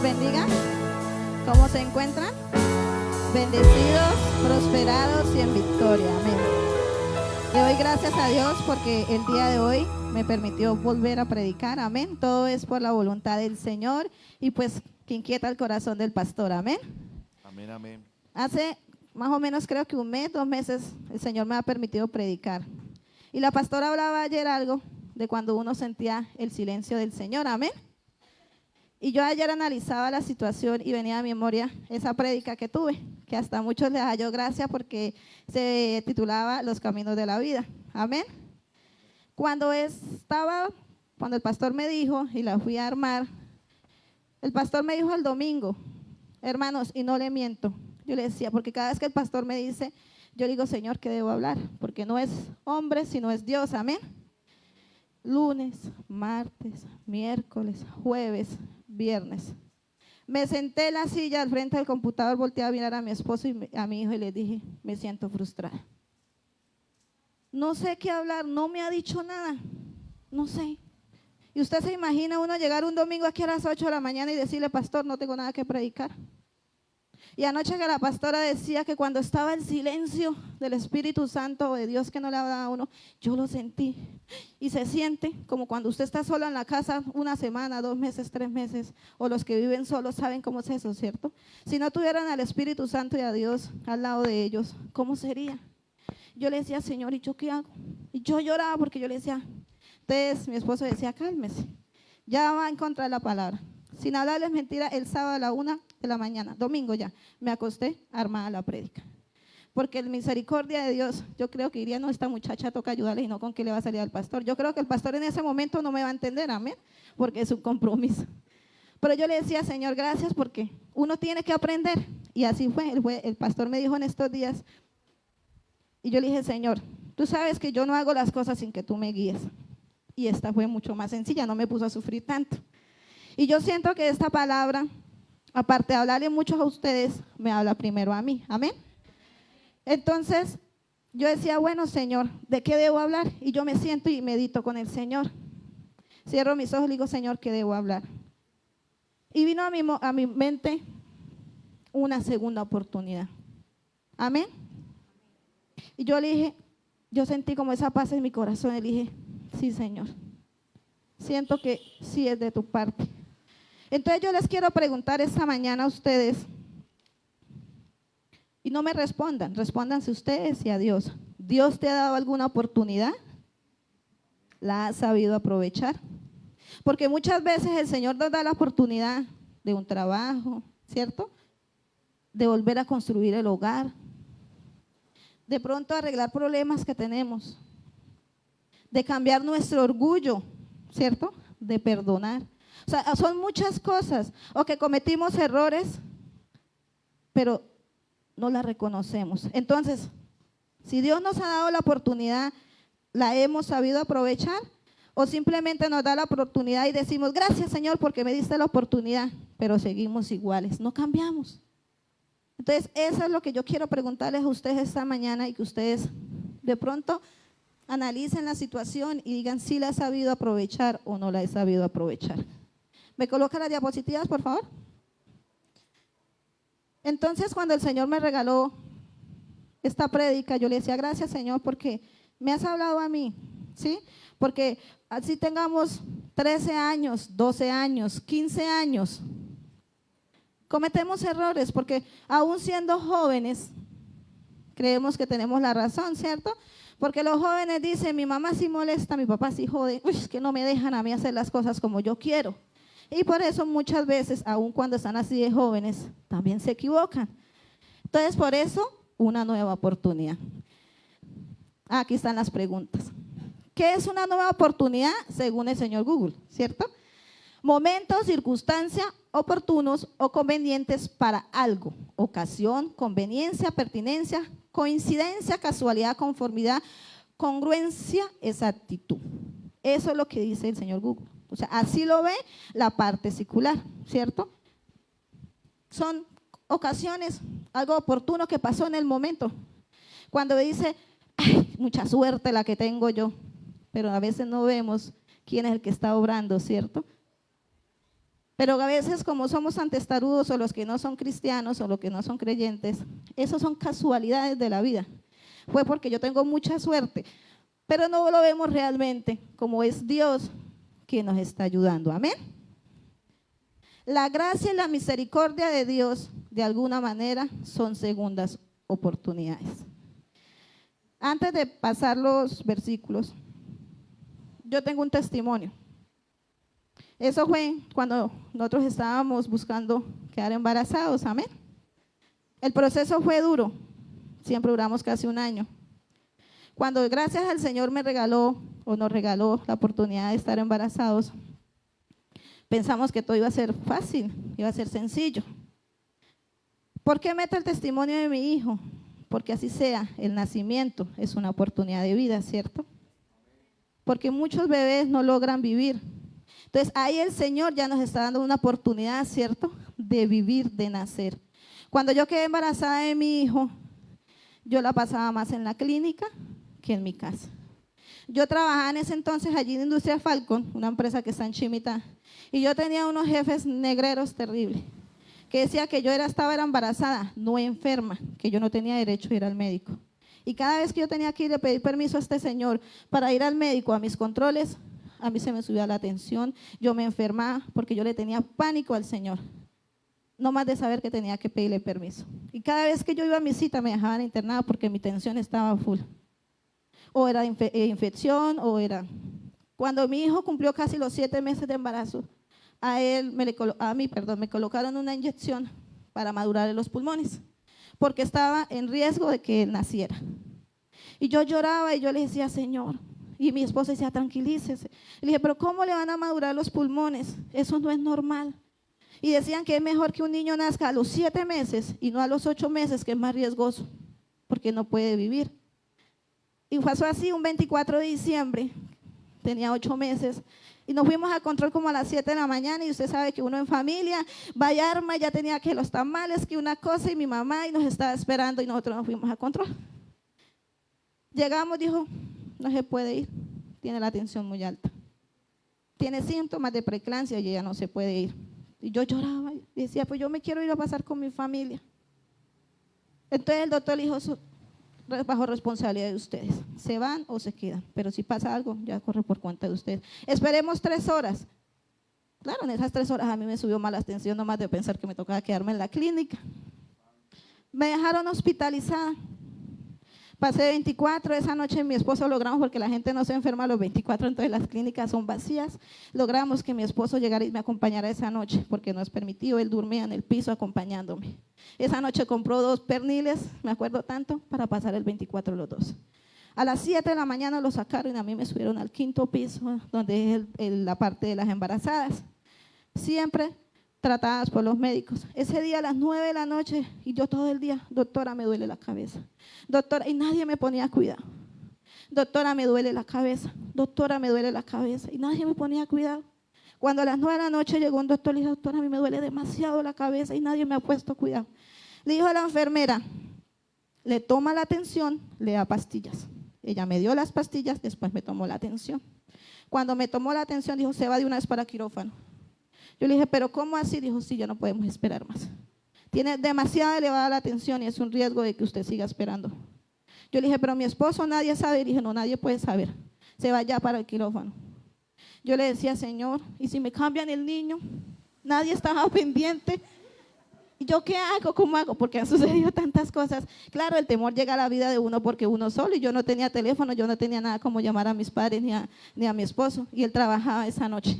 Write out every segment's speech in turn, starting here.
les bendiga. ¿Cómo se encuentran? Bendecidos, prosperados y en victoria. Amén. Le doy gracias a Dios porque el día de hoy me permitió volver a predicar. Amén. Todo es por la voluntad del Señor y pues que inquieta el corazón del pastor. Amén. Amén, amén. Hace más o menos creo que un mes, 2 meses, el Señor me ha permitido predicar. Y la pastora hablaba ayer algo de cuando uno sentía el silencio del Señor. Amén. Y yo ayer analizaba la situación y venía a mi memoria esa prédica que tuve, que hasta a muchos les halló gracia porque se titulaba Los caminos de la vida. Amén. Cuando el pastor me dijo y la fui a armar, el pastor me dijo el domingo, hermanos, y no le miento, yo le decía, porque cada vez que el pastor me dice, yo le digo, Señor, ¿qué debo hablar? Porque no es hombre, sino es Dios. Amén. Lunes, martes, miércoles, jueves, viernes. Me senté en la silla al frente del computador, volteé a mirar a mi esposo y a mi hijo y le dije, me siento frustrada. No sé qué hablar, no me ha dicho nada, no sé. Y usted se imagina uno llegar un domingo aquí a las 8 de la mañana y decirle, pastor, no tengo nada que predicar. Y anoche que la pastora decía que cuando estaba el silencio del Espíritu Santo o de Dios que no le hablaba a uno, yo lo sentí. Y se siente como cuando usted está solo en la casa 1 semana, 2 meses, 3 meses, o los que viven solos saben cómo es eso, ¿cierto? Si no tuvieran al Espíritu Santo y a Dios al lado de ellos, ¿cómo sería? Yo le decía, Señor, ¿y yo qué hago? Y yo lloraba porque yo le decía, entonces mi esposo decía, cálmese, ya va en contra de la palabra. Sin hablarles mentira, el sábado a la 1 de la mañana, domingo ya, me acosté armada la prédica. Porque en misericordia de Dios, yo creo que diría, no, esta muchacha toca ayudarle y no con qué le va a salir al pastor. Yo creo que el pastor en ese momento no me va a entender, amén, porque es un compromiso. Pero yo le decía, Señor, gracias porque uno tiene que aprender. Y así fue, el pastor me dijo en estos días, y yo le dije, Señor, tú sabes que yo no hago las cosas sin que tú me guíes. Y esta fue mucho más sencilla, no me puso a sufrir tanto. Y yo siento que esta palabra, aparte de hablarle mucho a ustedes, me habla primero a mí, amén. Entonces, yo decía, bueno, Señor, ¿de qué debo hablar? Y yo me siento y medito con el Señor. Cierro mis ojos y digo, Señor, ¿qué debo hablar? Y vino a mi mente una segunda oportunidad. Amén. Y yo le dije, yo sentí como esa paz en mi corazón y le dije, sí, Señor, siento que sí es de tu parte. Entonces yo les quiero preguntar esta mañana a ustedes, y no me respondan, respóndanse ustedes y a Dios. ¿Dios te ha dado alguna oportunidad? ¿La has sabido aprovechar? Porque muchas veces el Señor nos da la oportunidad de un trabajo, ¿cierto? De volver a construir el hogar, de pronto arreglar problemas que tenemos, de cambiar nuestro orgullo, ¿cierto? De perdonar. O sea, son muchas cosas, o que cometimos errores, pero no las reconocemos. Entonces, si Dios nos ha dado la oportunidad, ¿la hemos sabido aprovechar? ¿O simplemente nos da la oportunidad y decimos, gracias, Señor, porque me diste la oportunidad, pero seguimos iguales, no cambiamos? Entonces, eso es lo que yo quiero preguntarles a ustedes esta mañana y que ustedes de pronto analicen la situación y digan si la he sabido aprovechar o no la he sabido aprovechar. ¿Me coloca las diapositivas, por favor? Entonces, cuando el Señor me regaló esta prédica, yo le decía, gracias, Señor, porque me has hablado a mí, ¿sí? Porque así tengamos 13 años, 12 años, 15 años, cometemos errores, porque aún siendo jóvenes, creemos que tenemos la razón, ¿cierto? Porque los jóvenes dicen, mi mamá sí molesta, mi papá sí jode, uy, es que no me dejan a mí hacer las cosas como yo quiero. Y por eso muchas veces, aun cuando están así de jóvenes, también se equivocan. Entonces, por eso, una nueva oportunidad. Aquí están las preguntas. ¿Qué es una nueva oportunidad según el señor Google? ¿Cierto? Momentos, circunstancias oportunos o convenientes para algo. Ocasión, conveniencia, pertinencia, coincidencia, casualidad, conformidad, congruencia, exactitud. Eso es lo que dice el señor Google. O sea, así lo ve la parte secular, ¿cierto? Son ocasiones, algo oportuno que pasó en el momento. Cuando dice, ay, mucha suerte la que tengo yo, pero a veces no vemos quién es el que está obrando, ¿cierto? Pero a veces como somos tan testarudos o los que no son cristianos o los que no son creyentes, esos son casualidades de la vida. Fue porque yo tengo mucha suerte, pero no lo vemos realmente como es Dios quien nos está ayudando. Amén. La gracia y la misericordia de Dios, de alguna manera, son segundas oportunidades. Antes de pasar los versículos, yo tengo un testimonio. Eso fue cuando nosotros estábamos buscando quedar embarazados, amén. El proceso fue duro, siempre duramos casi un año. Cuando gracias al Señor me regaló o nos regaló la oportunidad de estar embarazados, pensamos que todo iba a ser fácil, iba a ser sencillo. ¿Por qué meto el testimonio de mi hijo? Porque así sea, el nacimiento es una oportunidad de vida, ¿cierto? Porque muchos bebés no logran vivir. Entonces ahí el Señor ya nos está dando una oportunidad, ¿cierto?, de vivir, de nacer. Cuando yo quedé embarazada de mi hijo, yo la pasaba más en la clínica que en mi casa. Yo trabajaba en ese entonces allí en Industria Falcon, una empresa que está en Chimitá, y yo tenía unos jefes negreros terribles, que decía que yo estaba embarazada, no enferma, que yo no tenía derecho a ir al médico. Y cada vez que yo tenía que ir a pedir permiso a este señor para ir al médico a mis controles, a mí se me subía la tensión, yo me enfermaba porque yo le tenía pánico al Señor. No más de saber que tenía que pedirle permiso. Y cada vez que yo iba a mi cita me dejaban internada porque mi tensión estaba full. O era infección o era… Cuando mi hijo cumplió casi los 7 meses de embarazo, a mí me colocaron una inyección para madurar los pulmones porque estaba en riesgo de que él naciera. Y yo lloraba y yo le decía, Señor, y mi esposa decía, tranquilícese. Le dije, pero ¿cómo le van a madurar los pulmones? Eso no es normal. Y decían que es mejor que un niño nazca a los 7 meses y no a los 8 meses, que es más riesgoso, porque no puede vivir. Y pasó así un 24 de diciembre, tenía 8 meses, y nos fuimos a control como a las 7 de la mañana, y usted sabe que uno en familia, vaya arma, ya tenía que los tamales, que una cosa, y mi mamá, y nos estaba esperando, y nosotros nos fuimos a control. Llegamos, dijo, no se puede ir, tiene la tensión muy alta. Tiene síntomas de preeclampsia y ella no se puede ir. Y yo lloraba y decía, pues yo me quiero ir a pasar con mi familia. Entonces el doctor le dijo, bajo responsabilidad de ustedes, se van o se quedan, pero si pasa algo, ya corre por cuenta de ustedes. Esperemos 3 horas. Claro, en esas 3 horas a mí me subió más la tensión, nomás de pensar que me tocaba quedarme en la clínica. Me dejaron hospitalizada. Pasé 24, esa noche mi esposo logramos, porque la gente no se enferma a los 24, entonces las clínicas son vacías, logramos que mi esposo llegara y me acompañara esa noche, porque no es permitido, él dormía en el piso acompañándome. Esa noche compró 2 perniles, me acuerdo tanto, para pasar el 24 los 2. A las 7 de la mañana lo sacaron y a mí me subieron al 5.º piso, donde es la parte de las embarazadas. Siempre tratadas por los médicos. Ese día a las 9 de la noche y yo todo el día, doctora, me duele la cabeza. Doctora, y nadie me ponía cuidado. Doctora, me duele la cabeza. Doctora, me duele la cabeza. Y nadie me ponía cuidado. Cuando a las 9 de la noche llegó un doctor, le dije, doctora, a mí me duele demasiado la cabeza y nadie me ha puesto cuidado. Le dijo a la enfermera, le toma la tensión, le da pastillas. Ella me dio las pastillas, después me tomó la tensión. Cuando me tomó la tensión, dijo, se va de una vez para quirófano. Yo le dije, ¿pero cómo así? Dijo, sí, ya no podemos esperar más. Tiene demasiado elevada la tensión y es un riesgo de que usted siga esperando. Yo le dije, pero mi esposo nadie sabe. Y dije, no, nadie puede saber. Se va ya para el quirófano. Yo le decía, Señor, ¿y si me cambian el niño? Nadie estaba pendiente. ¿Y yo qué hago? ¿Cómo hago? Porque han sucedido tantas cosas. Claro, el temor llega a la vida de uno porque uno solo, y yo no tenía teléfono, yo no tenía nada como llamar a mis padres ni a mi esposo, y él trabajaba esa noche.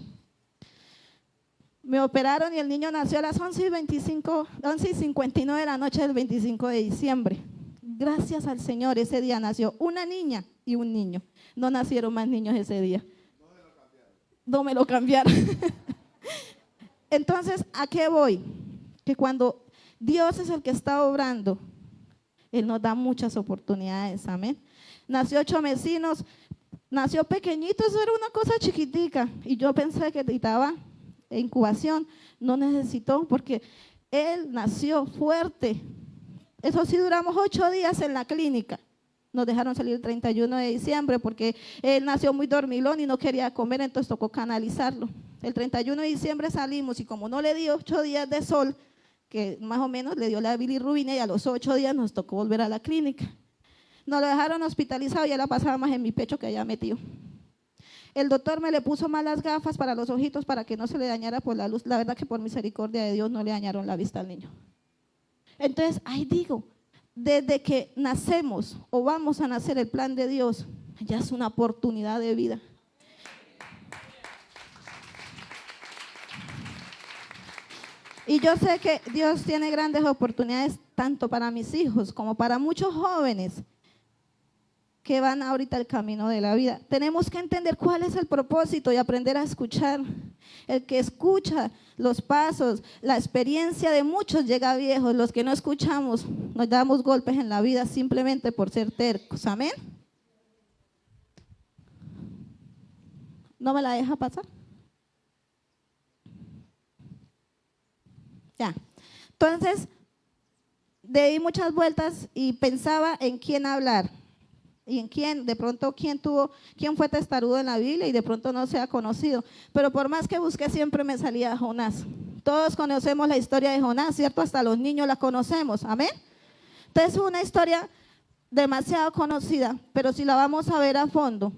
Me operaron y el niño nació a las 11:59 de la noche del 25 de diciembre. Gracias al Señor, ese día nació una niña y un niño. No nacieron más niños ese día. No me lo cambiaron. Entonces, ¿a qué voy? Que cuando Dios es el que está obrando, Él nos da muchas oportunidades, amén. Nació 8 mesinos, nació pequeñito, eso era una cosa chiquitica. Y yo pensé que necesitaba incubación, no necesitó, porque él nació fuerte. Eso sí, duramos 8 días en la clínica. Nos dejaron salir el 31 de diciembre porque él nació muy dormilón y no quería comer, entonces tocó canalizarlo. El 31 de diciembre salimos y como no le dio 8 días de sol, que más o menos le dio la bilirrubina, y a los 8 días nos tocó volver a la clínica. Nos lo dejaron hospitalizado y ya la pasaba más en mi pecho que allá metido. El doctor me le puso malas gafas para los ojitos para que no se le dañara por la luz. La verdad que por misericordia de Dios no le dañaron la vista al niño. Entonces, ahí digo, desde que nacemos o vamos a nacer, el plan de Dios ya es una oportunidad de vida. Y yo sé que Dios tiene grandes oportunidades tanto para mis hijos como para muchos jóvenes que van ahorita el camino de la vida. Tenemos que entender cuál es el propósito y aprender a escuchar. El que escucha los pasos, la experiencia de muchos llega viejo. Los que no escuchamos nos damos golpes en la vida simplemente por ser tercos. Amén. ¿No me la deja pasar? Ya. Entonces, di muchas vueltas y pensaba en quién hablar. Y en quién, de pronto, quién fue testarudo en la Biblia y de pronto no se ha conocido. Pero por más que busqué, siempre me salía Jonás. Todos conocemos la historia de Jonás, ¿cierto? Hasta los niños la conocemos, amén. Entonces es una historia demasiado conocida, pero si la vamos a ver a fondo,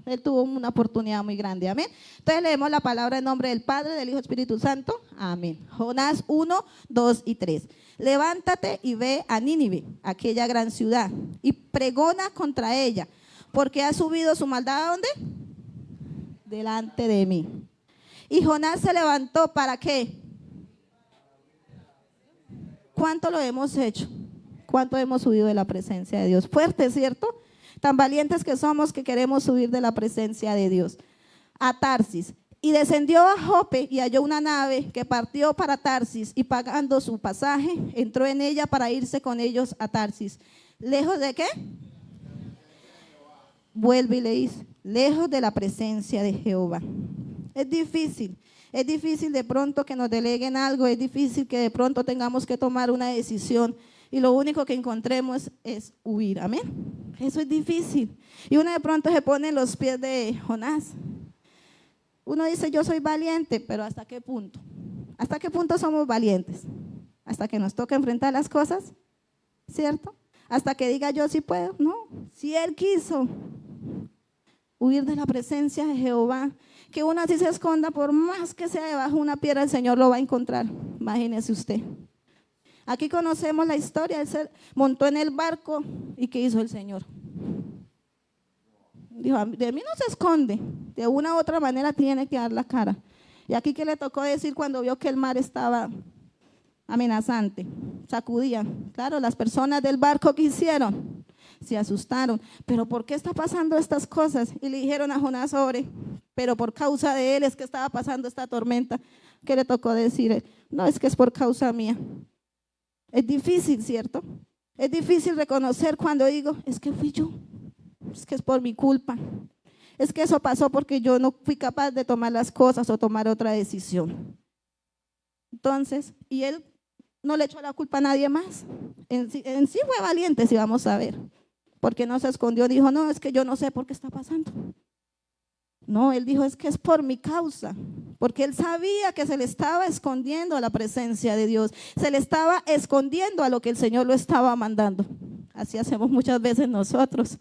él tuvo una oportunidad muy grande, amén. Entonces leemos la palabra en nombre del Padre, del Hijo y Espíritu Santo, amén. Jonás 1, 2 y 3. Levántate y ve a Nínive, aquella gran ciudad, y pregona contra ella, porque ha subido su maldad ¿a dónde? Delante de mí. Y Jonás se levantó, ¿para qué? ¿Cuánto lo hemos hecho? ¿Cuánto hemos subido de la presencia de Dios? Fuerte, ¿cierto? Tan valientes que somos que queremos subir de la presencia de Dios. A Tarsis. Y descendió a Jope y halló una nave que partió para Tarsis, y pagando su pasaje, entró en ella para irse con ellos a Tarsis. ¿Lejos de qué? Vuelve y le dice, lejos de la presencia de Jehová. Es difícil de pronto que nos deleguen algo, es difícil que de pronto tengamos que tomar una decisión y lo único que encontremos es huir, amén. Eso es difícil. Y uno de pronto se pone en los pies de Jonás. Uno dice, yo soy valiente, pero ¿hasta qué punto? ¿Hasta qué punto somos valientes? Hasta que nos toca enfrentar las cosas, ¿cierto? Hasta que diga yo sí puedo, no. Si él quiso huir de la presencia de Jehová, que uno así se esconda, por más que sea debajo de una piedra, el Señor lo va a encontrar. Imagínese usted. Aquí conocemos la historia, él se montó en el barco y ¿qué hizo el Señor? Dijo, de mí no se esconde, de una u otra manera tiene que dar la cara. Y aquí ¿qué le tocó decir cuando vio que el mar estaba amenazante? Sacudía. Claro, las personas del barco, ¿qué hicieron? Se asustaron. ¿Pero por qué está pasando estas cosas? Y le dijeron a Jonás, ore, pero por causa de él es que estaba pasando esta tormenta. ¿Qué le tocó decir? No, es que es por causa mía. Es difícil, ¿cierto? Es difícil reconocer cuando digo, es que fui yo. Es que es por mi culpa, es que eso pasó porque yo no fui capaz de tomar las cosas o tomar otra decisión. Entonces, y él no le echó la culpa a nadie más, en sí fue valiente, si vamos a ver, porque no se escondió, dijo, no, es que yo no sé por qué está pasando. No, él dijo, es que es por mi causa, porque él sabía que se le estaba escondiendo a la presencia de Dios, se le estaba escondiendo a lo que el Señor lo estaba mandando. Así hacemos muchas veces nosotros.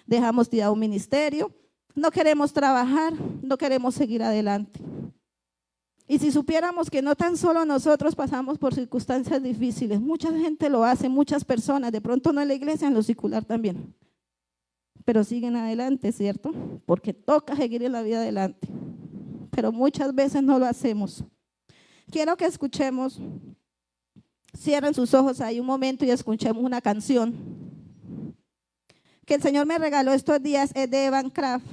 Dejamos tirado un ministerio, no queremos trabajar, no queremos seguir adelante. Y si supiéramos que no tan solo nosotros pasamos por circunstancias difíciles, mucha gente lo hace, muchas personas, de pronto no en la iglesia, en lo secular también, pero siguen adelante, ¿cierto? Porque toca seguir en la vida adelante, pero muchas veces no lo hacemos. Quiero que escuchemos, cierren sus ojos ahí un momento y escuchemos una canción que el Señor me regaló estos días, es de Evan Craft,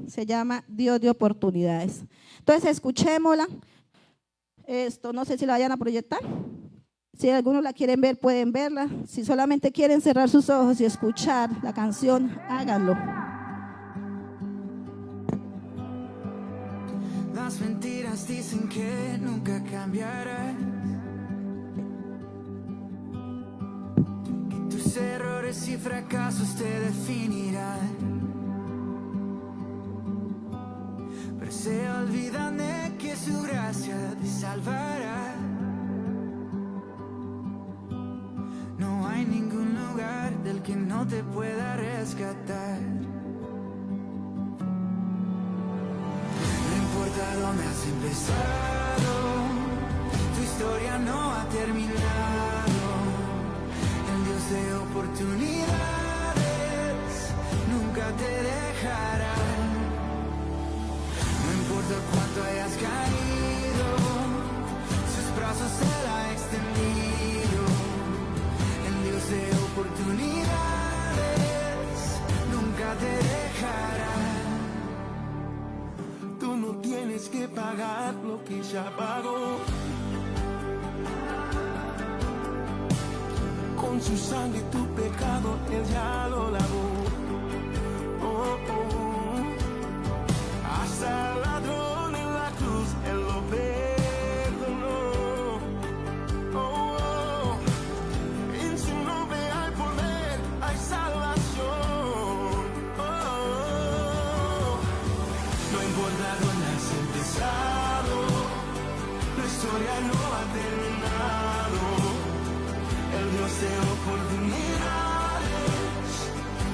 se llama Dios de oportunidades. Entonces escuchémosla. Esto no sé si la vayan a proyectar. Si algunos la quieren ver, pueden verla. Si solamente quieren cerrar sus ojos y escuchar la canción, háganlo. Las mentiras dicen que nunca cambiarás, que tus errores y fracasos te definirán, pero se olvidan de te salvará. No hay ningún lugar del que no te pueda rescatar. No importa dónde has empezado, tu historia no ha terminado. El Dios de oportunidades nunca te dejará. No importa cuánto hayas caído, sus brazos Él ha extendido. El Dios de oportunidades nunca te dejará. Tú no tienes que pagar lo que ya pagó. Con su sangre tu pecado Él ya lo lavó. Oh, oh. Hasta el ladrón en la cruz Él lo perdonó. Oh, oh. En su nombre hay poder, hay salvación. Oh, oh. No importa dónde has empezado, la historia no ha terminado. El Dios de oportunidades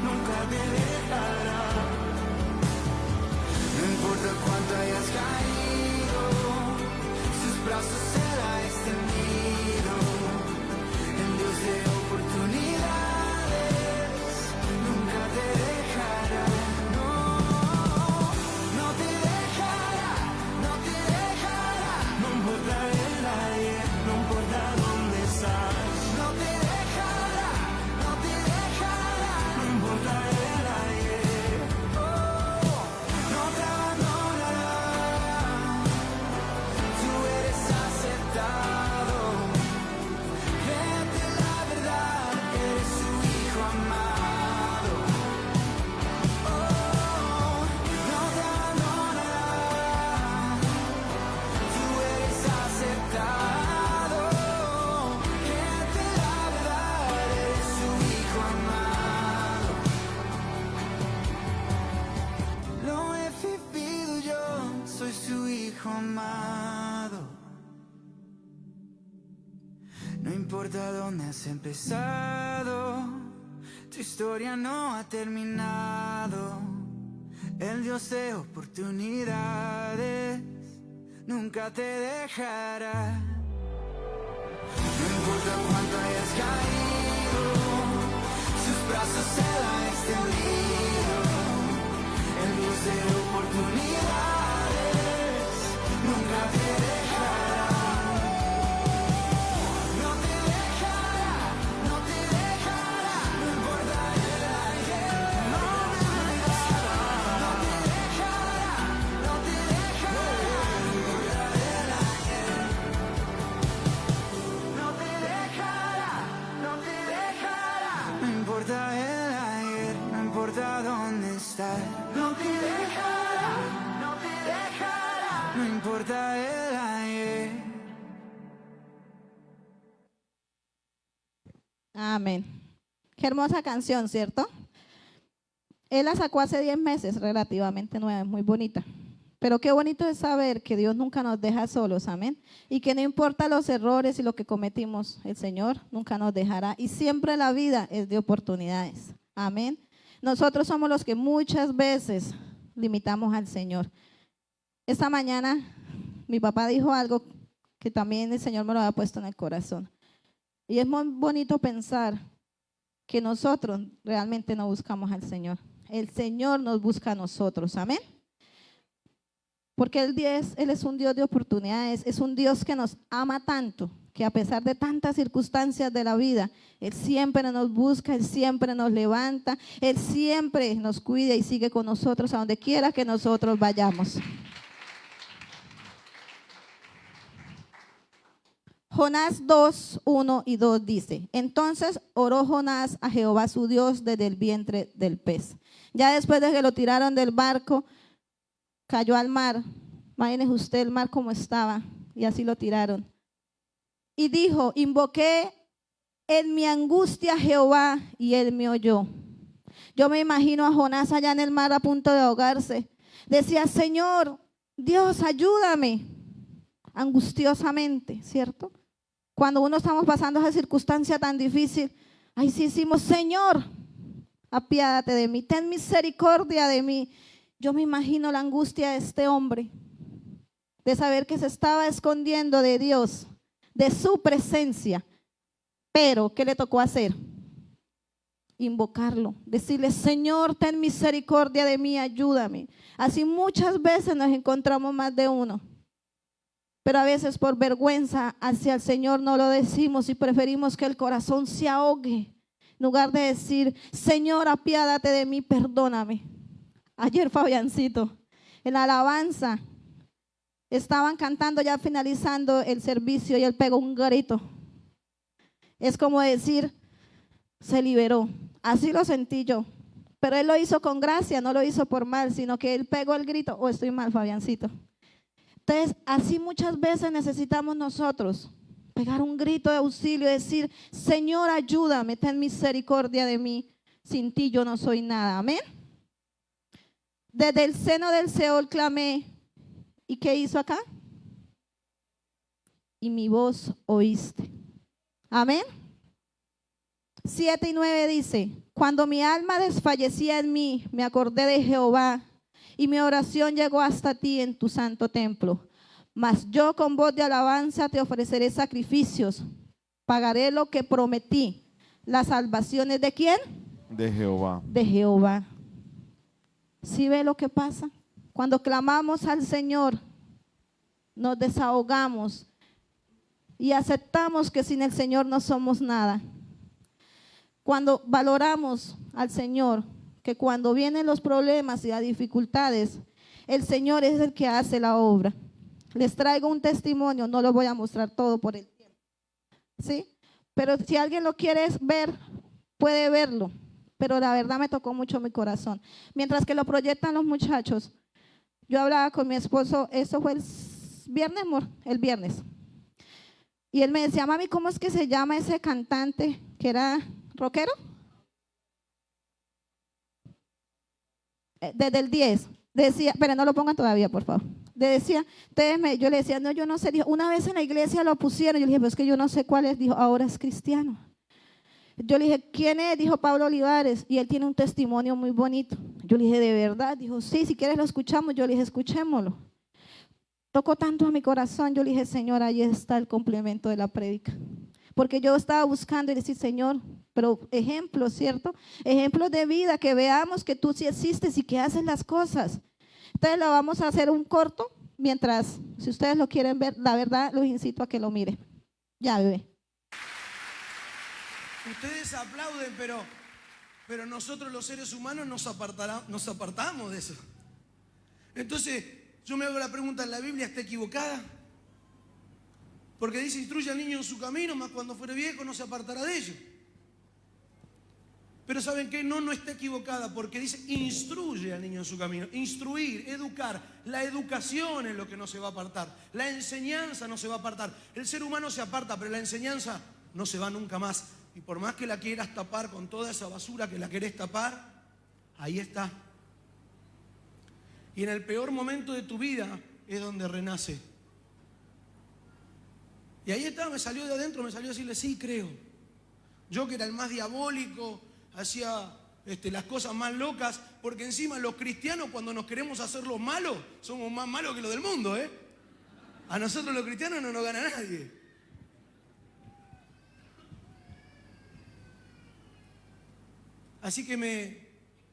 nunca te dejará. No importa cuánto hayas caído, sus brazos Él ha extendido. El Dios de oportunidades nunca te dejará. No, no te dejará, no te dejará. No importa el ayer, no importa dónde estás. No te dejará, no te dejará. No importa el ayer. No te abandonará. Tú eres aceptado. Créete la verdad, eres su hijo amado. No te abandonará. Tú eres aceptado. Créete la verdad, eres su hijo amado. Lo he vivido yo, soy su hijo amado. No importa dónde has empezado, tu historia no ha terminado. El Dios de oportunidades nunca te dejará. No importa cuánto hayas caído, sus brazos Él ha extendido. El Dios de oportunidades nunca te dejará. No te dejará, no te dejará. No importa el ayer, no te dejará, no te dejará, no te dejará. No importa el ayer, no te dejará, no te dejará. No importa el ayer, no importa dónde estás. No te dejará, no te dejará. No importa el ayer. Amén. Qué hermosa canción, ¿cierto? Él la sacó hace 10 meses, relativamente nueva, es muy bonita. Pero qué bonito es saber que Dios nunca nos deja solos, amén. Y que no importa los errores y lo que cometimos, el Señor nunca nos dejará. Y siempre la vida es de oportunidades, amén. Nosotros somos los que muchas veces limitamos al Señor. Esta mañana mi papá dijo algo que también el Señor me lo había puesto en el corazón. Y es muy bonito pensar que nosotros realmente no buscamos al Señor. El Señor nos busca a nosotros, amén. Porque Él es un Dios de oportunidades, es un Dios que nos ama tanto, que a pesar de tantas circunstancias de la vida, Él siempre nos busca, Él siempre nos levanta, Él siempre nos cuida y sigue con nosotros a donde quiera que nosotros vayamos. Jonás 2, 1 y 2 dice: entonces oró Jonás a Jehová su Dios desde el vientre del pez. Ya después de que lo tiraron del barco, cayó al mar. Imagínese usted el mar como estaba, y así lo tiraron. Y dijo: invoqué en mi angustia a Jehová y Él me oyó. Yo me imagino a Jonás allá en el mar a punto de ahogarse. Decía: Señor, Dios, ayúdame. angustiosamente, ¿cierto? Cuando uno estamos pasando esa circunstancia tan difícil, ahí sí decimos, Señor, apiádate de mí, ten misericordia de mí. Yo me imagino la angustia de este hombre, de saber que se estaba escondiendo de Dios, de su presencia, pero ¿qué le tocó hacer? Invocarlo, decirle, Señor, ten misericordia de mí, ayúdame. Así muchas veces nos encontramos más de uno, pero a veces por vergüenza hacia el Señor no lo decimos y preferimos que el corazón se ahogue, en lugar de decir, Señor, apiádate de mí, perdóname. Ayer Fabiancito, en la alabanza, estaban cantando ya finalizando el servicio y él pegó un grito. Es como decir, se liberó. Así lo sentí yo. Pero él lo hizo con gracia, no lo hizo por mal, sino que él pegó el grito. Oh, estoy mal, Fabiancito. Entonces, así muchas veces necesitamos nosotros pegar un grito de auxilio y decir, Señor, ayúdame, ten misericordia de mí. Sin ti yo no soy nada. Amén. Desde el seno del Seol clamé. ¿Y qué hizo acá? Y mi voz oíste. Amén. 7 y 9 dice, cuando mi alma desfallecía en mí, me acordé de Jehová y mi oración llegó hasta ti en tu santo templo. Mas yo con voz de alabanza te ofreceré sacrificios, pagaré lo que prometí. ¿Las salvaciones de quién? De Jehová. De Jehová. ¿Sí ve lo que pasa? Cuando clamamos al Señor, nos desahogamos y aceptamos que sin el Señor no somos nada. Cuando valoramos al Señor, que cuando vienen los problemas y las dificultades, el Señor es el que hace la obra. Les traigo un testimonio, no lo voy a mostrar todo por el tiempo, ¿sí? Pero si alguien lo quiere ver, puede verlo. Pero la verdad me tocó mucho mi corazón. Mientras que lo proyectan los muchachos, yo hablaba con mi esposo, eso fue el viernes, amor, el viernes. Y él me decía, mami, ¿cómo es que se llama ese cantante que era rockero? Desde el 10, decía, pero no lo pongan todavía, por favor. Decía, yo le decía, no, yo no sé. Dijo, una vez en la iglesia lo pusieron. Yo le dije, pero es que yo no sé cuál es. Dijo, ahora es cristiano. Yo le dije, ¿quién es? Dijo Pablo Olivares. Y él tiene un testimonio muy bonito. Yo le dije, ¿de verdad? Dijo, sí, si quieres lo escuchamos. Yo le dije, escuchémoslo. Tocó tanto a mi corazón. Yo le dije, Señor, ahí está el complemento de la prédica. Porque yo estaba buscando y decir, Señor, pero ejemplos, ¿cierto? Ejemplos de vida, que veamos que tú sí existes y que haces las cosas. Entonces lo vamos a hacer un corto, mientras, si ustedes lo quieren ver, la verdad los incito a que lo miren. Ya, bebé. Ustedes aplauden, pero nosotros los seres humanos nos apartamos de eso. Entonces, yo me hago la pregunta, ¿la Biblia está equivocada? Porque dice, instruye al niño en su camino, mas cuando fuere viejo no se apartará de ello. Pero ¿saben qué? No está equivocada, porque dice, instruye al niño en su camino. Instruir, educar. La educación es lo que no se va a apartar. La enseñanza no se va a apartar. El ser humano se aparta, pero la enseñanza no se va nunca más. Y por más que la quieras tapar con toda esa basura que la querés tapar, ahí está. Y en el peor momento de tu vida es donde renace. Y ahí está, me salió de adentro, me salió a decirle, sí, creo. Yo que era el más diabólico, hacía las cosas más locas, porque encima los cristianos cuando nos queremos hacer los malos, somos más malos que los del mundo, ¿eh? A nosotros los cristianos no nos gana nadie. Así que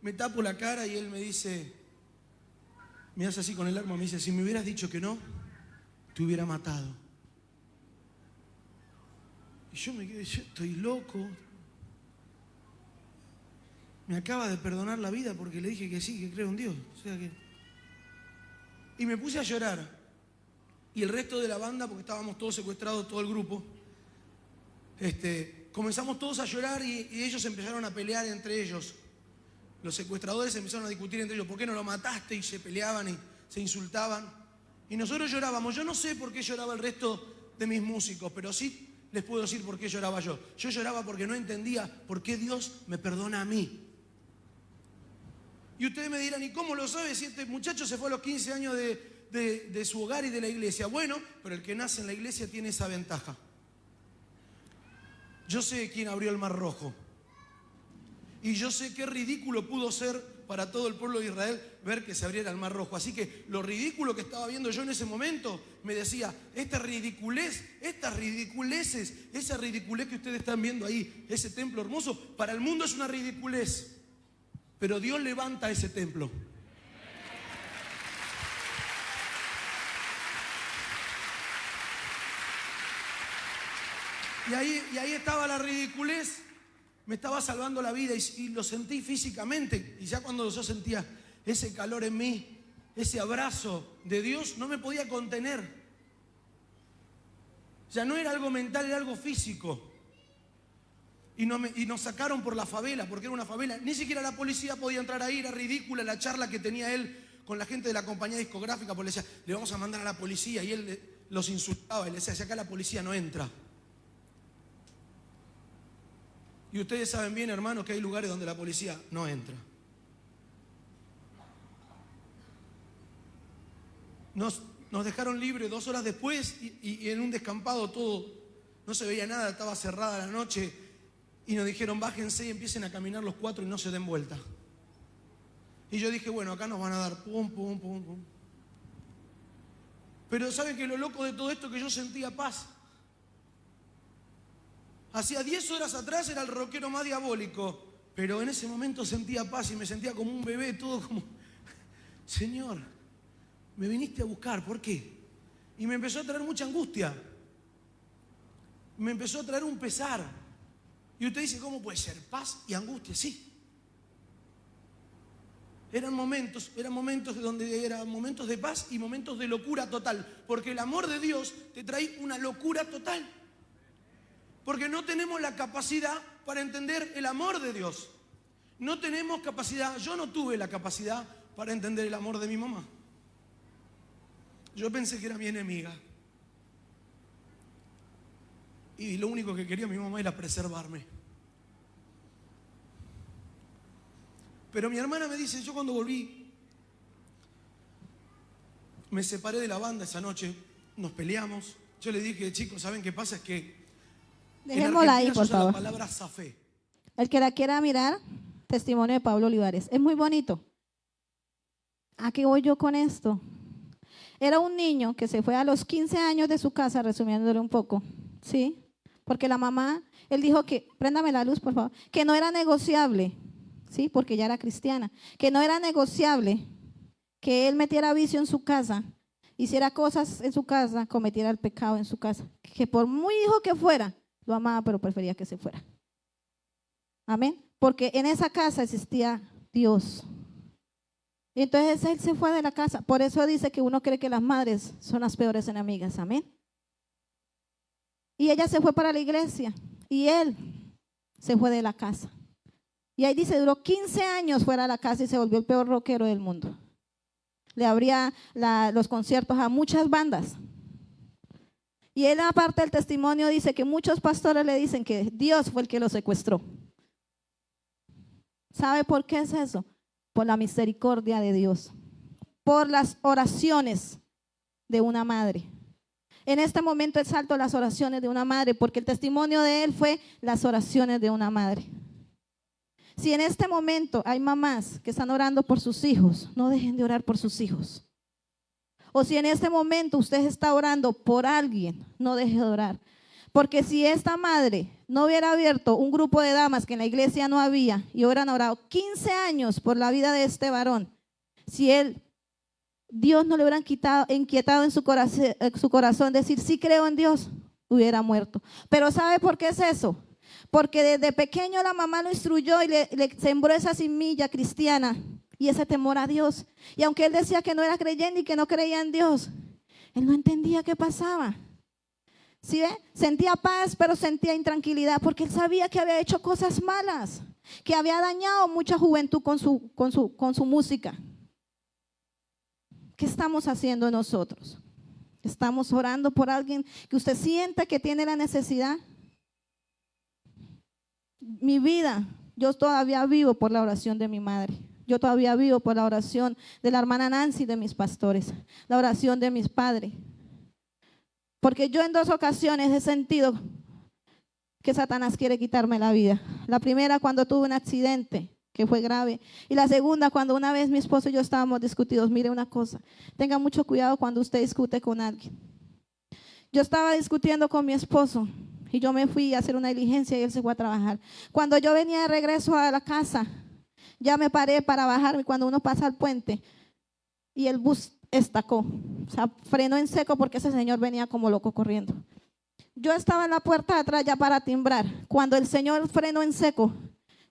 me tapo la cara y él me dice, me hace así con el arma, me dice, si me hubieras dicho que no, te hubiera matado. Y yo me quedé, yo estoy loco. Me acaba de perdonar la vida porque le dije que sí, que creo en Dios. O sea que... Y me puse a llorar. Y el resto de la banda, porque estábamos todos secuestrados, todo el grupo, comenzamos todos a llorar y ellos empezaron a pelear entre ellos. Los secuestradores empezaron a discutir entre ellos. ¿Por qué no lo mataste? Y se peleaban y se insultaban. Y nosotros llorábamos. Yo no sé por qué lloraba el resto de mis músicos, pero sí les puedo decir por qué lloraba yo. Yo lloraba porque no entendía por qué Dios me perdona a mí. Y ustedes me dirán, ¿y cómo lo sabes si este muchacho se fue a los 15 años de de su hogar y de la iglesia. Bueno, pero el que nace en la iglesia tiene esa ventaja. Yo sé quién abrió el Mar Rojo. Y yo sé qué ridículo pudo ser para todo el pueblo de Israel ver que se abriera el Mar Rojo. Así que lo ridículo que estaba viendo yo en ese momento, me decía, estas ridiculeces, esa ridiculez que ustedes están viendo ahí, ese templo hermoso, para el mundo es una ridiculez. Pero Dios levanta ese templo. Y ahí estaba la ridiculez. Me estaba salvando la vida y lo sentí físicamente. Y ya cuando yo sentía ese calor en mí, ese abrazo de Dios, no me podía contener. Ya no era algo mental, era algo físico. Y nos sacaron por la favela, porque era una favela. Ni siquiera la policía podía entrar ahí. Era ridícula la charla que tenía él con la gente de la compañía discográfica, porque le decía, le vamos a mandar a la policía. Y él los insultaba y le decía, si acá la policía no entra. Y ustedes saben bien, hermanos, que hay lugares donde la policía no entra. Nos dejaron libres 2 horas después y en un descampado todo, no se veía nada, estaba cerrada la noche. Y nos dijeron, bájense y empiecen a caminar los 4 y no se den vuelta. Y yo dije, bueno, acá nos van a dar pum, pum, pum, pum. Pero ¿saben qué? Lo loco de todo esto es que yo sentía paz. Hacía 10 horas atrás era el rockero más diabólico, pero en ese momento sentía paz y me sentía como un bebé, todo como, Señor, me viniste a buscar, ¿por qué? Y me empezó a traer mucha angustia, me empezó a traer un pesar. Y usted dice, ¿cómo puede ser? Paz y angustia, sí. Eran momentos donde eran momentos de paz y momentos de locura total, porque el amor de Dios te trae una locura total. Porque no tenemos la capacidad para entender el amor de Dios. No tenemos capacidad, yo no tuve la capacidad para entender el amor de mi mamá. Yo pensé que era mi enemiga. Y lo único que quería mi mamá era preservarme. Pero mi hermana me dice, yo cuando volví, me separé de la banda esa noche, nos peleamos. Yo le dije, chicos, ¿saben qué pasa? Es que dejémosla ahí, por favor. La palabra zafé. El que la quiera mirar, testimonio de Pablo Olivares. Es muy bonito. ¿A qué voy yo con esto? Era un niño que se fue a los 15 años de su casa, resumiéndole un poco, ¿sí? Porque la mamá, él dijo que, préndame la luz, por favor, que no era negociable, ¿sí? Porque ella era cristiana, que no era negociable que él metiera vicio en su casa, hiciera cosas en su casa, cometiera el pecado en su casa, que por muy hijo que fuera, lo amaba, pero prefería que se fuera. Amén. Porque en esa casa existía Dios. Y entonces él se fue de la casa. Por eso dice que uno cree que las madres son las peores enemigas. Amén. Y ella se fue para la iglesia. Y él se fue de la casa. Y ahí dice, duró 15 años fuera de la casa y se volvió el peor rockero del mundo. Le abría los conciertos a muchas bandas. Y él, aparte del testimonio, dice que muchos pastores le dicen que Dios fue el que lo secuestró. ¿Sabe por qué es eso? Por la misericordia de Dios, por las oraciones de una madre. En este momento exalto las oraciones de una madre, porque el testimonio de él fue las oraciones de una madre. Si en este momento hay mamás que están orando por sus hijos, no dejen de orar por sus hijos. O si en este momento usted está orando por alguien, no deje de orar. Porque si esta madre no hubiera abierto un grupo de damas que en la iglesia no había y hubieran orado 15 años por la vida de este varón, si Dios no le hubieran inquietado en su corazón decir, sí creo en Dios, hubiera muerto. Pero ¿sabe por qué es eso? Porque desde pequeño la mamá lo instruyó y le sembró esa semilla cristiana y ese temor a Dios. Y aunque él decía que no era creyente y que no creía en Dios, él no entendía qué pasaba. ¿Sí ve? Sentía paz, pero sentía intranquilidad porque él sabía que había hecho cosas malas, que había dañado mucha juventud con su música. ¿Qué estamos haciendo nosotros? ¿Estamos orando por alguien que usted sienta que tiene la necesidad? Mi vida, yo todavía vivo por la oración de mi madre. Yo todavía vivo por la oración de la hermana Nancy y de mis pastores, la oración de mis padres. Porque yo en 2 ocasiones he sentido que Satanás quiere quitarme la vida. La primera cuando tuve un accidente que fue grave, y la segunda cuando una vez mi esposo y yo estábamos discutidos. Mire una cosa, tenga mucho cuidado cuando usted discute con alguien. Yo estaba discutiendo con mi esposo y yo me fui a hacer una diligencia y él se fue a trabajar. Cuando yo venía de regreso a la casa, ya me paré para bajarme cuando uno pasa al puente y el bus estacó, o sea, frenó en seco porque ese señor venía como loco corriendo. Yo estaba en la puerta de atrás ya para timbrar. Cuando el señor frenó en seco,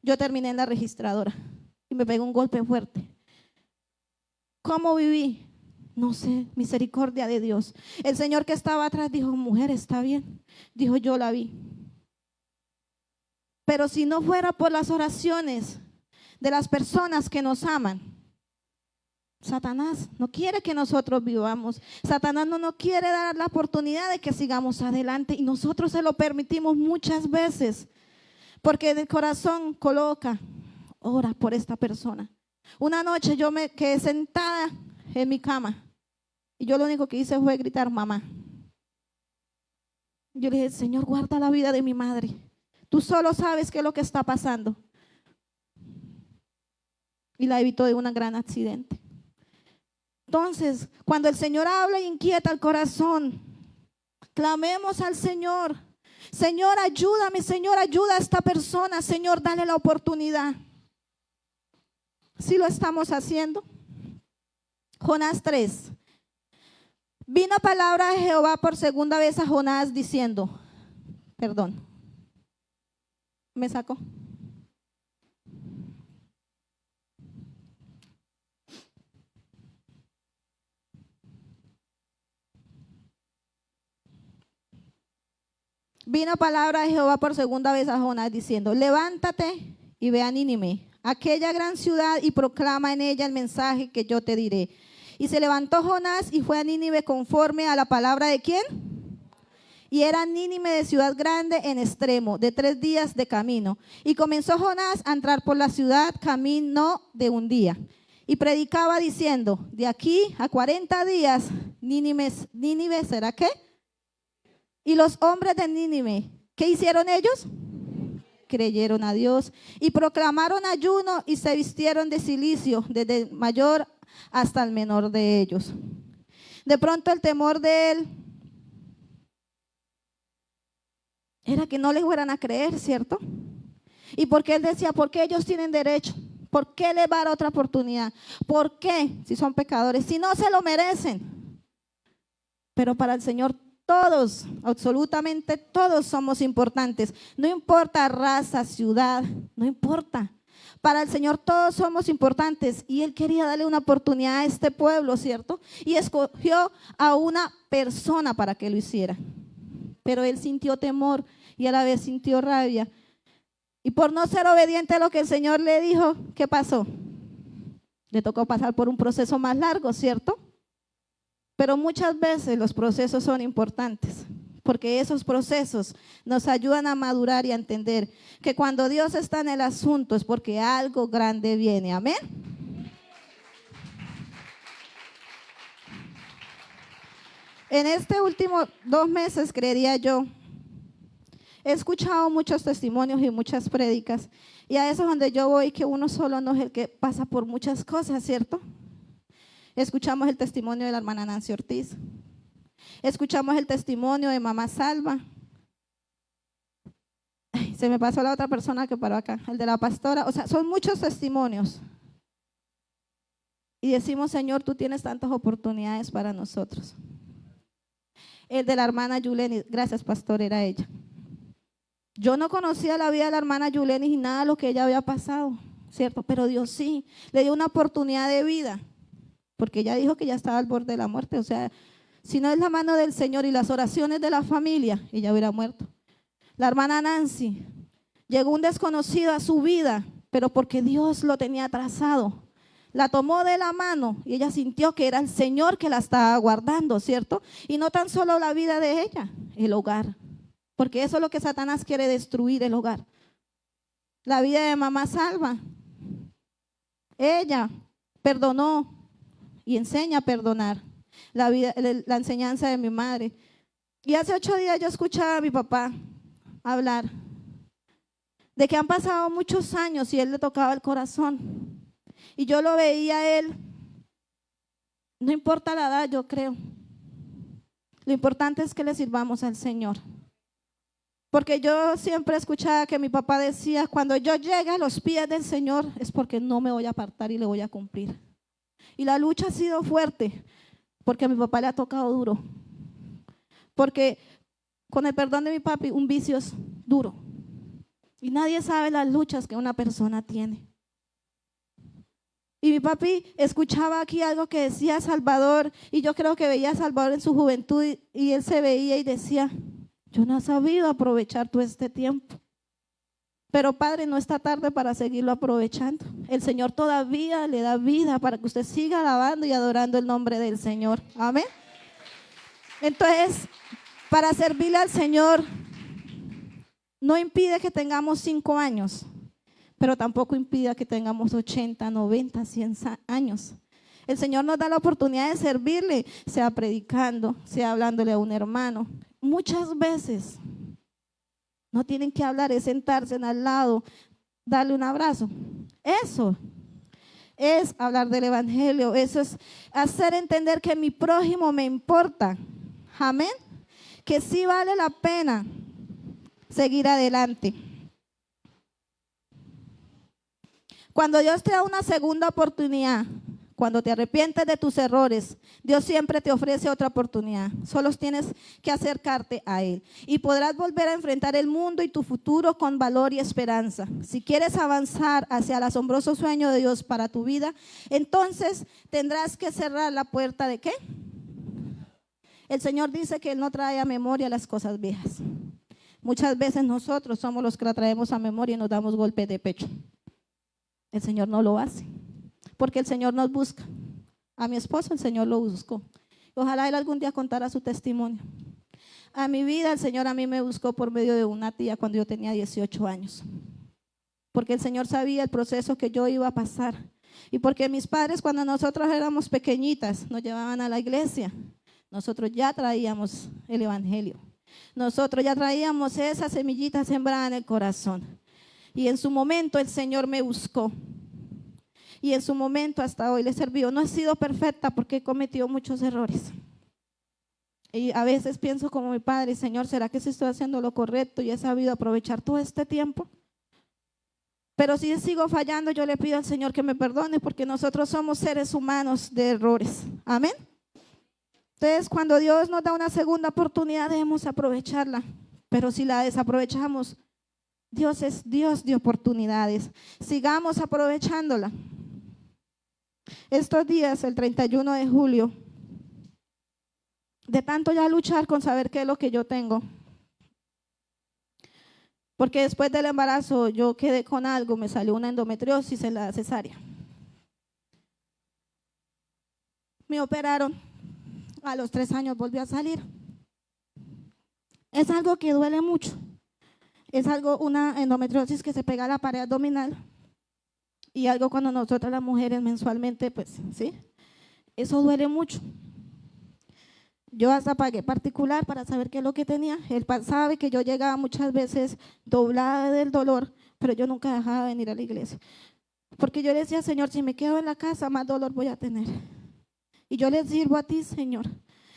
yo terminé en la registradora y me pegó un golpe fuerte. ¿Cómo viví? No sé, misericordia de Dios. El señor que estaba atrás dijo, mujer, está bien. Dijo, yo la vi. Pero si no fuera por las oraciones de las personas que nos aman, Satanás no quiere que nosotros vivamos. Satanás no nos quiere dar la oportunidad de que sigamos adelante y nosotros se lo permitimos muchas veces porque en el corazón coloca, ora por esta persona. Una noche yo me quedé sentada en mi cama y yo lo único que hice fue gritar mamá. Yo le dije, Señor, guarda la vida de mi madre. Tú solo sabes qué es lo que está pasando. Y la evitó de un gran accidente. Entonces, cuando el Señor habla e inquieta el corazón, clamemos al Señor. Señor, ayúdame, Señor, ayuda a esta persona. Señor, dale la oportunidad. ¿Sí lo estamos haciendo? Jonás 3. Vino palabra de Jehová por segunda vez a Jonás diciendo, perdón, me sacó. Vino palabra de Jehová por segunda vez a Jonás diciendo, levántate y ve a Nínive, aquella gran ciudad, y proclama en ella el mensaje que yo te diré. Y se levantó Jonás y fue a Nínive conforme a la palabra de ¿quién? Y era Nínive de ciudad grande en extremo, de 3 días de camino. Y comenzó Jonás a entrar por la ciudad camino de un día. Y predicaba diciendo, de aquí a 40 días, Nínive será ¿qué? Y los hombres de Nínive, ¿qué hicieron ellos? Creyeron a Dios y proclamaron ayuno y se vistieron de cilicio, desde el mayor hasta el menor de ellos. De pronto el temor de él era que no les fueran a creer, ¿cierto? Y porque él decía, ¿por qué ellos tienen derecho? ¿Por qué les va a dar otra oportunidad? ¿Por qué? Si son pecadores, si no se lo merecen. Pero para el Señor todos, absolutamente todos somos importantes. No importa raza, ciudad, no importa. Para el Señor todos somos importantes y Él quería darle una oportunidad a este pueblo, ¿cierto? Y escogió a una persona para que lo hiciera. Pero Él sintió temor y a la vez sintió rabia. Y por no ser obediente a lo que el Señor le dijo, ¿qué pasó? Le tocó pasar por un proceso más largo, ¿cierto? Pero muchas veces los procesos son importantes, porque esos procesos nos ayudan a madurar y a entender que cuando Dios está en el asunto es porque algo grande viene. Amén. En este último 2 meses, creería yo, he escuchado muchos testimonios y muchas prédicas, y a eso es donde yo voy, que uno solo no es el que pasa por muchas cosas, ¿cierto? Escuchamos el testimonio de la hermana Nancy Ortiz. Escuchamos el testimonio de mamá Salva. Ay, se me pasó la otra persona que paró acá, el de la pastora. O sea, son muchos testimonios. Y decimos, Señor, tú tienes tantas oportunidades para nosotros. El de la hermana Yuleni, gracias pastor, era ella. Yo no conocía la vida de la hermana Yuleni y nada de lo que ella había pasado, ¿cierto? Pero Dios sí, le dio una oportunidad de vida. Porque ella dijo que ya estaba al borde de la muerte. O sea, si no es la mano del Señor y las oraciones de la familia, ella hubiera muerto. La hermana Nancy, llegó un desconocido a su vida, pero porque Dios lo tenía trazado. La tomó de la mano y ella sintió que era el Señor que la estaba guardando, ¿cierto? Y no tan solo la vida de ella, el hogar. Porque eso es lo que Satanás quiere destruir, el hogar. La vida de mamá Salva. Ella perdonó y enseña a perdonar. La enseñanza de mi madre. Y hace 8 días yo escuchaba a mi papá hablar de que han pasado muchos años y él le tocaba el corazón. Y yo lo veía a él, no importa la edad, yo creo. Lo importante es que le sirvamos al Señor. Porque yo siempre escuchaba que mi papá decía, cuando yo llegue a los pies del Señor es porque no me voy a apartar y le voy a cumplir. Y la lucha ha sido fuerte, porque a mi papá le ha tocado duro. Porque con el perdón de mi papi, un vicio es duro. Y nadie sabe las luchas que una persona tiene. Y mi papi escuchaba aquí algo que decía Salvador, y yo creo que veía a Salvador en su juventud, y él se veía y decía, yo no he sabido aprovechar todo este tiempo. Pero Padre, no está tarde para seguirlo aprovechando. El Señor todavía le da vida para que usted siga alabando y adorando el nombre del Señor. Amén. Entonces, para servirle al Señor no impide que tengamos 5 años, pero tampoco impide que tengamos 80, 90, 100 años. El Señor nos da la oportunidad de servirle, sea predicando, sea hablándole a un hermano. Muchas veces no tienen que hablar, es sentarse al lado, darle un abrazo. Eso es hablar del evangelio, eso es hacer entender que mi prójimo me importa. Amén. Que sí vale la pena seguir adelante. Cuando Dios te da una segunda oportunidad, cuando te arrepientes de tus errores, Dios siempre te ofrece otra oportunidad. Solo tienes que acercarte a Él y podrás volver a enfrentar el mundo y tu futuro con valor y esperanza. Si quieres avanzar hacia el asombroso sueño de Dios para tu vida, entonces tendrás que cerrar la puerta ¿de qué? El Señor dice que Él no trae a memoria las cosas viejas. Muchas veces nosotros somos los que la traemos a memoria y nos damos golpes de pecho. El Señor no lo hace, porque el Señor nos busca. A mi esposo el Señor lo buscó. Ojalá Él algún día contara su testimonio. A mi vida el Señor a mí me buscó por medio de una tía cuando yo tenía 18 años. Porque el Señor sabía el proceso que yo iba a pasar. Y porque mis padres cuando nosotros éramos pequeñitas nos llevaban a la iglesia. Nosotros ya traíamos el evangelio. Nosotros ya traíamos esa semillita sembrada en el corazón. Y en su momento el Señor me buscó. Y en su momento hasta hoy le he servido. No he sido perfecta porque he cometido muchos errores. Y a veces pienso como mi padre, Señor, ¿será que sí estoy haciendo lo correcto? Y he sabido aprovechar todo este tiempo. Pero si sigo fallando, yo le pido al Señor que me perdone porque nosotros somos seres humanos de errores. Amén. Entonces, cuando Dios nos da una segunda oportunidad, debemos aprovecharla. Pero si la desaprovechamos, Dios es Dios de oportunidades. Sigamos aprovechándola. Estos días, el 31 de julio, de tanto ya luchar con saber qué es lo que yo tengo. Porque después del embarazo yo quedé con algo, me salió una endometriosis en la cesárea. Me operaron. A los 3 años volvió a salir. Es algo que duele mucho. Es algo, una endometriosis que se pega a la pared abdominal. Y algo cuando nosotras las mujeres mensualmente, pues, ¿sí? Eso duele mucho. Yo hasta pagué particular para saber qué es lo que tenía. Él sabe que yo llegaba muchas veces doblada del dolor, pero yo nunca dejaba de venir a la iglesia. Porque yo le decía, Señor, si me quedo en la casa, más dolor voy a tener. Y yo le sirvo a ti, Señor.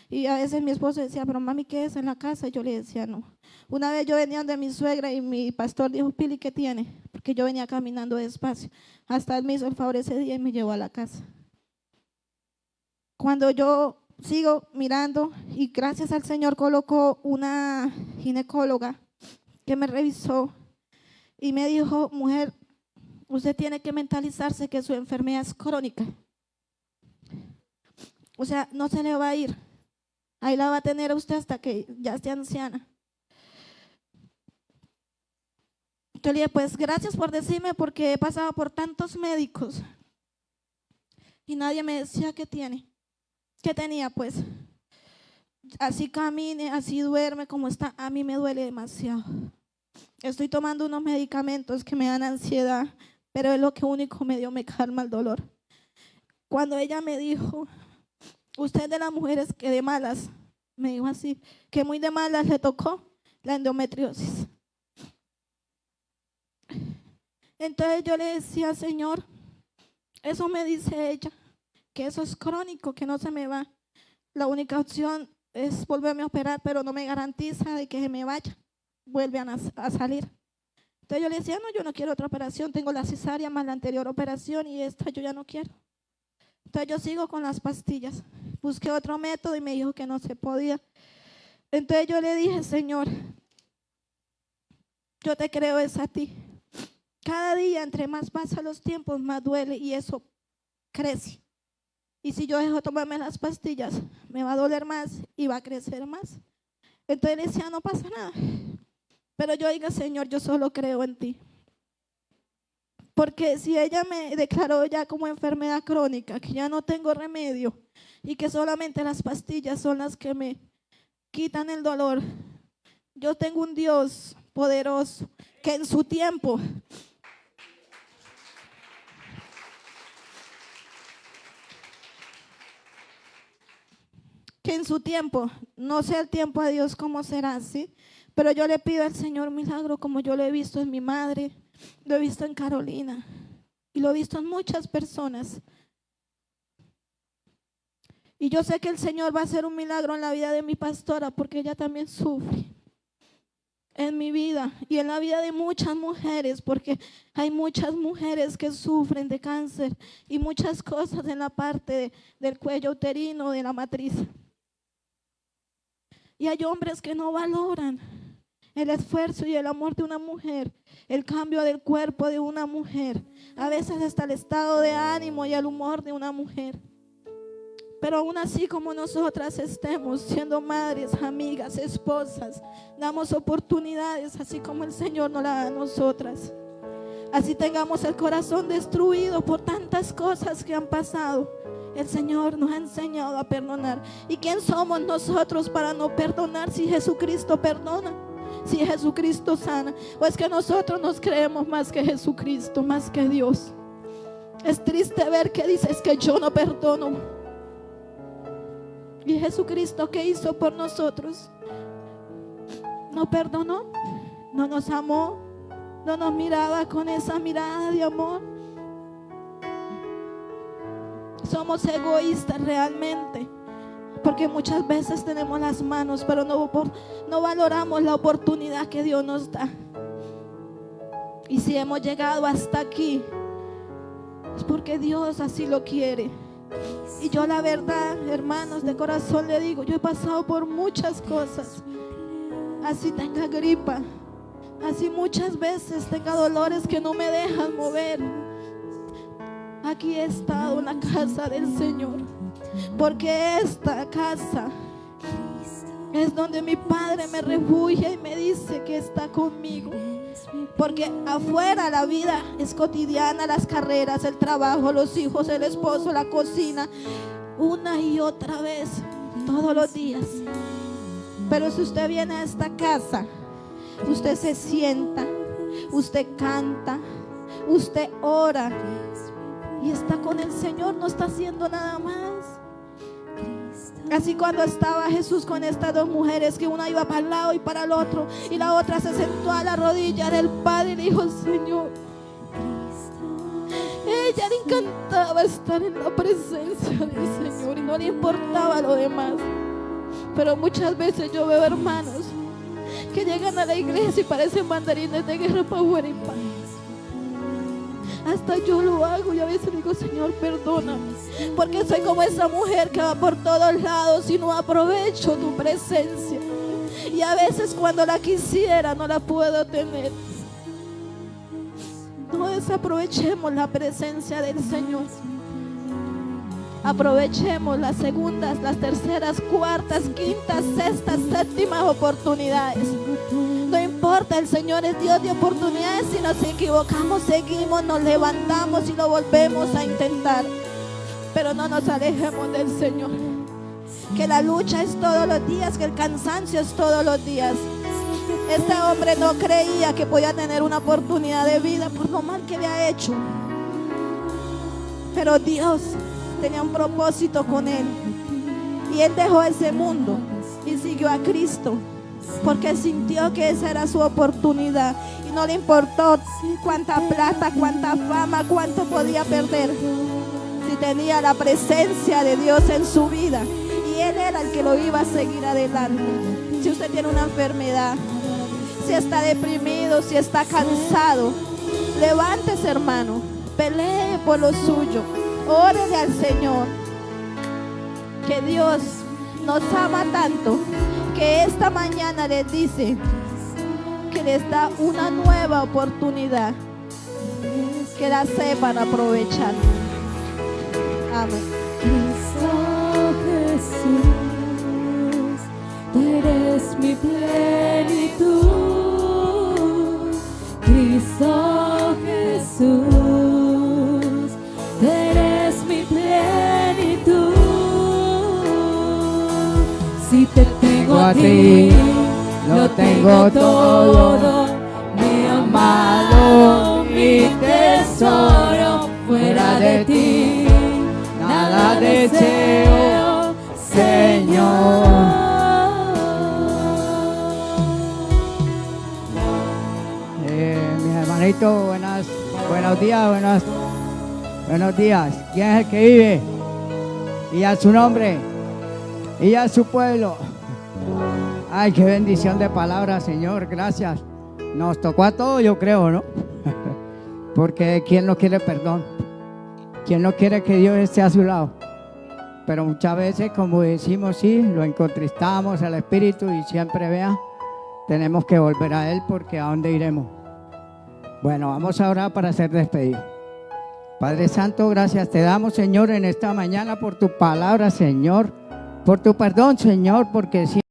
Y a veces mi esposo decía, pero mami, ¿qué es en la casa? Y yo le decía, no. Una vez yo venía de mi suegra y mi pastor dijo, Pili, ¿qué tiene? Porque yo venía caminando despacio. Hasta él me hizo el favor ese día y me llevó a la casa. Cuando yo sigo mirando y gracias al Señor colocó una ginecóloga que me revisó y me dijo, mujer, usted tiene que mentalizarse que su enfermedad es crónica. O sea, no se le va a ir. Ahí la va a tener a usted hasta que ya esté anciana. Yo le dije, pues gracias por decirme porque he pasado por tantos médicos y nadie me decía qué tiene. ¿Qué tenía? Pues así camine, así duerme como está. A mí me duele demasiado. Estoy tomando unos medicamentos que me dan ansiedad pero es lo que único me calma el dolor. Cuando ella me dijo, usted de las mujeres que de malas, me dijo así, que muy de malas le tocó la endometriosis. Entonces yo le decía, Señor, eso me dice ella, que eso es crónico, que no se me va. La única opción es volverme a operar, pero no me garantiza de que se me vaya, vuelvan a salir. Entonces yo le decía, no, yo no quiero otra operación, tengo la cesárea más la anterior operación y esta yo ya no quiero. Entonces yo sigo con las pastillas. Busqué otro método y me dijo que no se podía. Entonces yo le dije, Señor, yo te creo es a ti. Cada día, entre más pasan los tiempos, más duele y eso crece. Y si yo dejo tomarme las pastillas, me va a doler más y va a crecer más. Entonces le decía, no pasa nada. Pero yo diga, Señor, yo solo creo en ti. Porque si ella me declaró ya como enfermedad crónica, que ya no tengo remedio y que solamente las pastillas son las que me quitan el dolor, yo tengo un Dios poderoso que en su tiempo no sé el tiempo de Dios cómo será, ¿sí? Pero yo le pido al Señor milagro como yo lo he visto en mi madre, lo he visto en Carolina y lo he visto en muchas personas. Y yo sé que el Señor va a hacer un milagro en la vida de mi pastora porque ella también sufre en mi vida y en la vida de muchas mujeres, porque hay muchas mujeres que sufren de cáncer y muchas cosas en la parte del cuello uterino, de la matriz. Y hay hombres que no valoran el esfuerzo y el amor de una mujer, el cambio del cuerpo de una mujer, a veces hasta el estado de ánimo y el humor de una mujer. Pero aún así como nosotras estemos siendo madres, amigas, esposas, damos oportunidades así como el Señor nos la da a nosotras. Así tengamos el corazón destruido por tantas cosas que han pasado. El Señor nos ha enseñado a perdonar. ¿Y quién somos nosotros para no perdonar si Jesucristo perdona? Si Jesucristo sana. ¿O es que nosotros nos creemos más que Jesucristo, más que Dios? Es triste ver que dices que yo no perdono. ¿Y Jesucristo qué hizo por nosotros? No perdonó, no nos amó, no nos miraba con esa mirada de amor. Somos egoístas realmente, porque muchas veces tenemos las manos, pero no valoramos la oportunidad que Dios nos da. Y si hemos llegado hasta aquí, es porque Dios así lo quiere. Y yo la verdad, hermanos, de corazón le digo, yo he pasado por muchas cosas. Así tenga gripa, así muchas veces tenga dolores que no me dejan mover. Aquí he estado en la casa del Señor, porque esta casa es donde mi Padre me refugia y me dice que está conmigo. Porque afuera la vida es cotidiana, las carreras, el trabajo, los hijos, el esposo, la cocina, una y otra vez, todos los días. Pero si usted viene a esta casa, usted se sienta, usted canta, usted ora y está con el Señor, no está haciendo nada más. Así cuando estaba Jesús con estas dos mujeres, que una iba para el lado y para el otro, y la otra se sentó a la rodilla del Padre y dijo, Señor, ella le encantaba estar en la presencia del Señor y no le importaba lo demás. Pero muchas veces yo veo hermanos que llegan a la iglesia y parecen mandarines de guerra para afuera y paz. Hasta yo lo hago y a veces digo, Señor, perdóname, porque soy como esa mujer que va por todos lados y no aprovecho tu presencia. Y a veces cuando la quisiera no la puedo tener. No desaprovechemos la presencia del Señor. Aprovechemos las segundas, las terceras, cuartas, quintas, sextas, séptimas oportunidades. No importa, el Señor es Dios de oportunidades. Si nos equivocamos, seguimos, nos levantamos y lo volvemos a intentar. Pero no nos alejemos del Señor. Que la lucha es todos los días, que el cansancio es todos los días. Este hombre no creía que podía tener una oportunidad de vida por lo mal que había hecho. Pero Dios tenía un propósito con él. Y él dejó ese mundo y siguió a Cristo, porque sintió que esa era su oportunidad. Y no le importó cuánta plata, cuánta fama, cuánto podía perder, si tenía la presencia de Dios en su vida. Y él era el que lo iba a seguir adelante. Si usted tiene una enfermedad, si está deprimido, si está cansado, levántese, hermano, pelee por lo suyo, órele al Señor, que Dios nos ama tanto que esta mañana les dice que les da una nueva oportunidad, que la sepan aprovechar. Amén. Jesús, tú eres mi plenitud. Cristo Jesús, tú eres mi plenitud. Si te tengo a ti, lo tengo todo. Mi amado, mi tesoro, fuera de ti nada deseo, Señor. Mis hermanitos, buenos días, buenos días. ¿Quién es el que vive? Y a su nombre, y a su pueblo. Ay, qué bendición de palabras, Señor, gracias. Nos tocó a todos, yo creo, ¿no? Porque ¿quién no quiere perdón? ¿Quién no quiere que Dios esté a su lado? Pero muchas veces, como decimos, sí, lo encontristamos al Espíritu y siempre, vea, tenemos que volver a Él, porque ¿a dónde iremos? Bueno, vamos a orar para ser despedidos. Padre Santo, gracias te damos, Señor, en esta mañana por tu palabra, Señor, por tu perdón, Señor, porque